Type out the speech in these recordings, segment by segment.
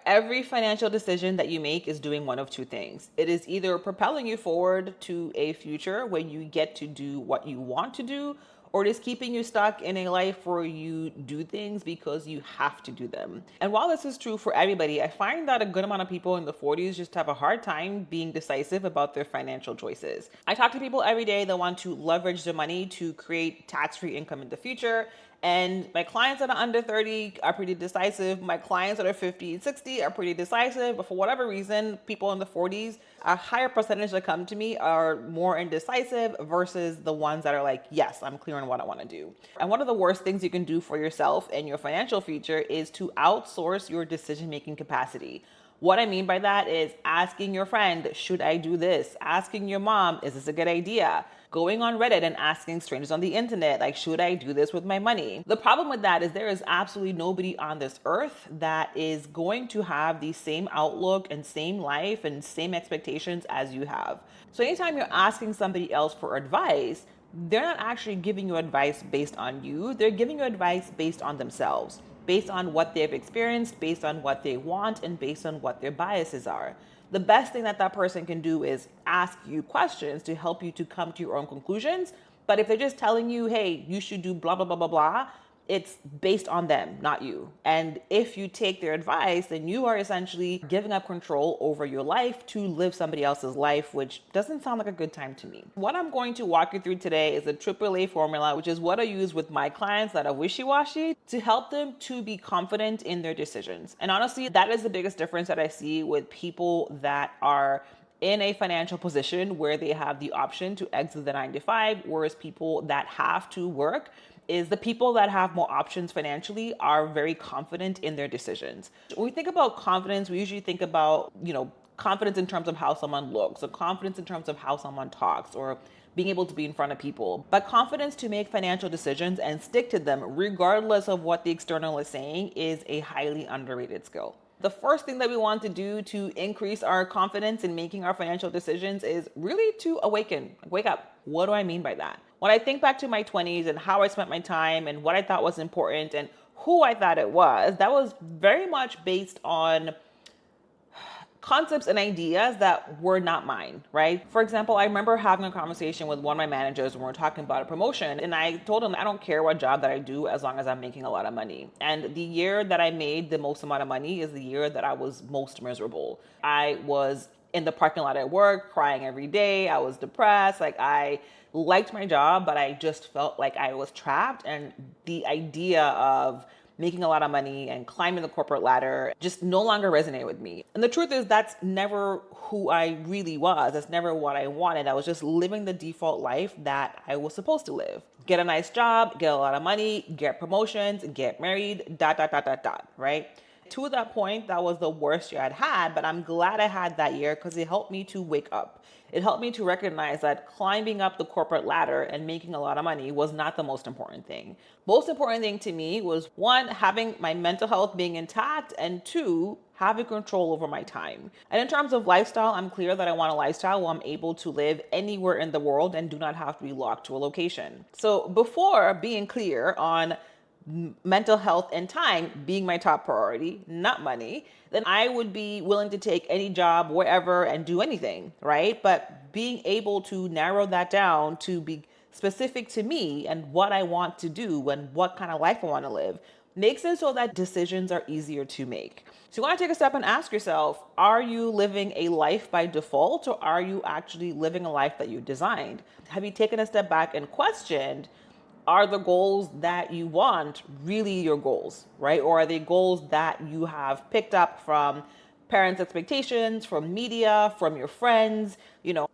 Every financial decision that you make is doing one of two things. It is either propelling you forward to a future where you get to do what you want to do, or it is keeping you stuck in a life where you do things because you have to do them. And while this is true for everybody, I find that a good amount of people in the 40s just have a hard time being decisive about their financial choices. I talk to people every day that want to leverage their money to create tax-free income in the future. And my clients that are under 30 are pretty decisive. My clients that are 50 and 60 are pretty decisive. But for whatever reason, people in the 40s, a higher percentage that come to me are more indecisive versus the ones that are like, yes, I'm clear on what I want to do. And one of the worst things you can do for yourself and your financial future is to outsource your decision-making capacity. What I mean by that is asking your friend, should I do this? Asking your mom, is this a good idea? Going on Reddit and asking strangers on the internet, like, should I do this with my money? The problem with that is there is absolutely nobody on this earth that is going to have the same outlook and same life and same expectations as you have. So anytime you're asking somebody else for advice, they're not actually giving you advice based on you. They're giving you advice based on themselves, based on what they've experienced, based on what they want, and based on what their biases are. The best thing that person can do is ask you questions to help you to come to your own conclusions. But if they're just telling you, hey, you should do blah, blah, blah, blah, blah, it's based on them, not you. And if you take their advice, then you are essentially giving up control over your life to live somebody else's life, which doesn't sound like a good time to me. What I'm going to walk you through today is the AAA formula, which is what I use with my clients that are wishy-washy to help them to be confident in their decisions. And honestly, that is the biggest difference that I see with people that are in a financial position where they have the option to exit the 9 to 5, whereas people that have to work is the people that have more options financially are very confident in their decisions. When we think about confidence, we usually think about, confidence in terms of how someone looks, or confidence in terms of how someone talks, or being able to be in front of people. But confidence to make financial decisions and stick to them, regardless of what the external is saying, is a highly underrated skill. The first thing that we want to do to increase our confidence in making our financial decisions is really to awaken, wake up. What do I mean by that? When I think back to my 20s and how I spent my time and what I thought was important and who I thought it was, that was very much based on concepts and ideas that were not mine, right? For example, I remember having a conversation with one of my managers when we were talking about a promotion, and I told him I don't care what job that I do as long as I'm making a lot of money. And the year that I made the most amount of money is the year that I was most miserable. I was in the parking lot at work, crying every day. I was depressed. Like, I liked my job, but I just felt like I was trapped. And the idea of making a lot of money and climbing the corporate ladder just no longer resonated with me. And the truth is, that's never who I really was. That's never what I wanted. I was just living the default life that I was supposed to live. Get a nice job, get a lot of money, get promotions, get married, dot, dot, dot, dot, dot, right? To that point, that was the worst year I'd had, but I'm glad I had that year because it helped me to wake up. It helped me to recognize that climbing up the corporate ladder and making a lot of money was not the most important thing. Most important thing to me was, one, having my mental health being intact, and two, having control over my time. And in terms of lifestyle, I'm clear that I want a lifestyle where I'm able to live anywhere in the world and do not have to be locked to a location. So before being clear on mental health and time being my top priority, not money, then I would be willing to take any job wherever and do anything, right? But being able to narrow that down to be specific to me and what I want to do and what kind of life I want to live makes it so that decisions are easier to make. So you want to take a step and ask yourself, are you living a life by default, or are you actually living a life that you designed? Have you taken a step back and questioned, are the goals that you want really your goals, right? Or are they goals that you have picked up from parents' expectations, from media, from your friends?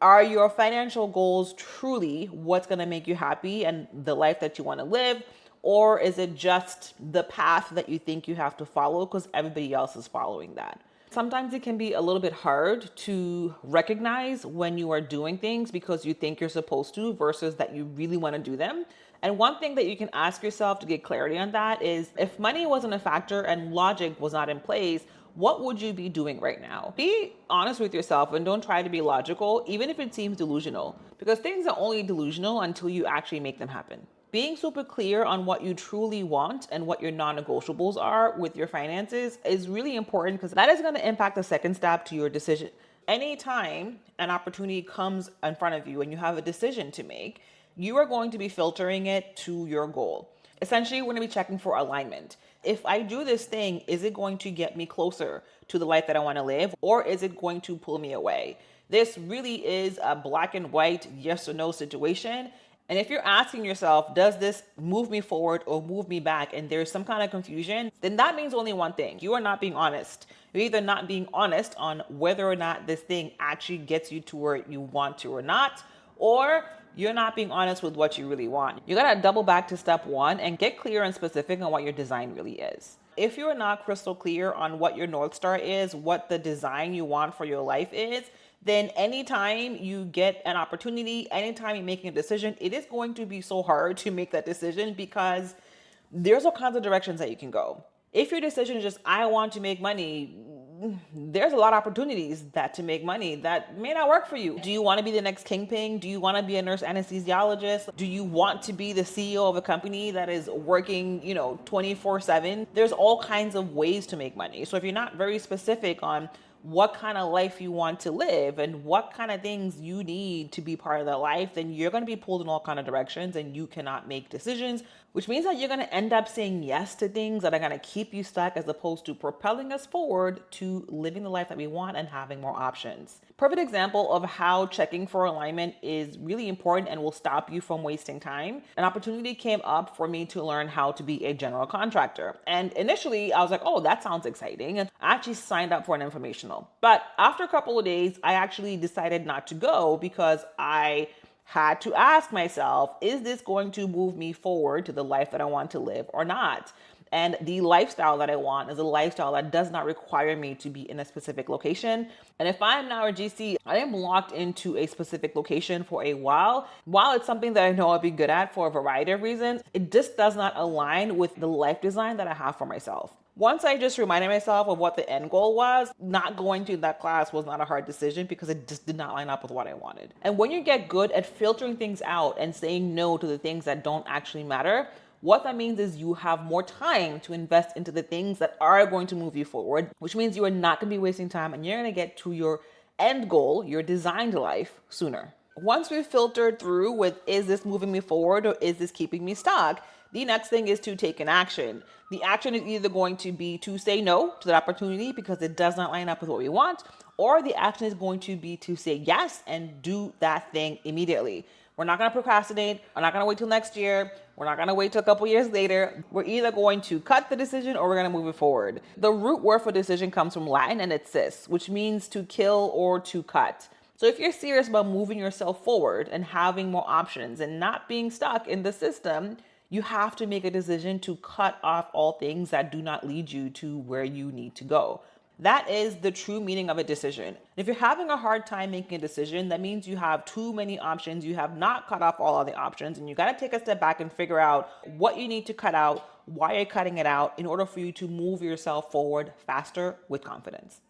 Are your financial goals truly what's going to make you happy and the life that you want to live? Or is it just the path that you think you have to follow because everybody else is following that? Sometimes it can be a little bit hard to recognize when you are doing things because you think you're supposed to versus that you really want to do them. And one thing that you can ask yourself to get clarity on that is, if money wasn't a factor and logic was not in place, what would you be doing right now? Be honest with yourself and don't try to be logical, even if it seems delusional, because things are only delusional until you actually make them happen. Being super clear on what you truly want and what your non-negotiables are with your finances is really important because that is going to impact the second step to your decision. Anytime an opportunity comes in front of you and you have a decision to make, you are going to be filtering it to your goal. Essentially, we're going to be checking for alignment. If I do this thing, is it going to get me closer to the life that I want to live, or is it going to pull me away? This really is a black and white yes or no situation. And if you're asking yourself, does this move me forward or move me back, and there's some kind of confusion, then that means only one thing. You are not being honest. You're either not being honest on whether or not this thing actually gets you to where you want to or not, or you're not being honest with what you really want. You gotta double back to step one and get clear and specific on what your design really is. If you're not crystal clear on what your North Star is, what the design you want for your life is, then anytime you get an opportunity, anytime you're making a decision, it is going to be so hard to make that decision because there's all kinds of directions that you can go. If your decision is just, I want to make money, there's a lot of opportunities that to make money that may not work for you. Do you want to be the next kingpin? Do you want to be a nurse anesthesiologist? Do you want to be the CEO of a company that is working, 24/7? There's all kinds of ways to make money. So if you're not very specific on what kind of life you want to live and what kind of things you need to be part of that life, then you're going to be pulled in all kind of directions and you cannot make decisions, which means that you're going to end up saying yes to things that are going to keep you stuck as opposed to propelling us forward to living the life that we want and having more options. Perfect example of how checking for alignment is really important and will stop you from wasting time. An opportunity came up for me to learn how to be a general contractor. And initially I was like, oh, that sounds exciting. And I actually signed up for an informational. But after a couple of days, I actually decided not to go because I had to ask myself, is this going to move me forward to the life that I want to live or not? And the lifestyle that I want is a lifestyle that does not require me to be in a specific location. And if I'm now a GC, I am locked into a specific location for a while. While it's something that I know I'll be good at for a variety of reasons, it just does not align with the life design that I have for myself. Once I just reminded myself of what the end goal was, not going to that class was not a hard decision because it just did not line up with what I wanted. And when you get good at filtering things out and saying no to the things that don't actually matter, what that means is you have more time to invest into the things that are going to move you forward, which means you are not going to be wasting time and you're going to get to your end goal, your designed life, sooner. Once we've filtered through with, is this moving me forward or is this keeping me stuck? The next thing is to take an action. The action is either going to be to say no to that opportunity because it does not line up with what we want, or the action is going to be to say yes and do that thing immediately. We're not going to procrastinate. We're not going to wait till next year. We're not going to wait till a couple years later. We're either going to cut the decision or we're going to move it forward. The root word for decision comes from Latin and it's cis, which means to kill or to cut. So if you're serious about moving yourself forward and having more options and not being stuck in the system, you have to make a decision to cut off all things that do not lead you to where you need to go. That is the true meaning of a decision. If you're having a hard time making a decision, that means you have too many options. You have not cut off all of the options, and you got to take a step back and figure out what you need to cut out, why you're cutting it out in order for you to move yourself forward faster with confidence.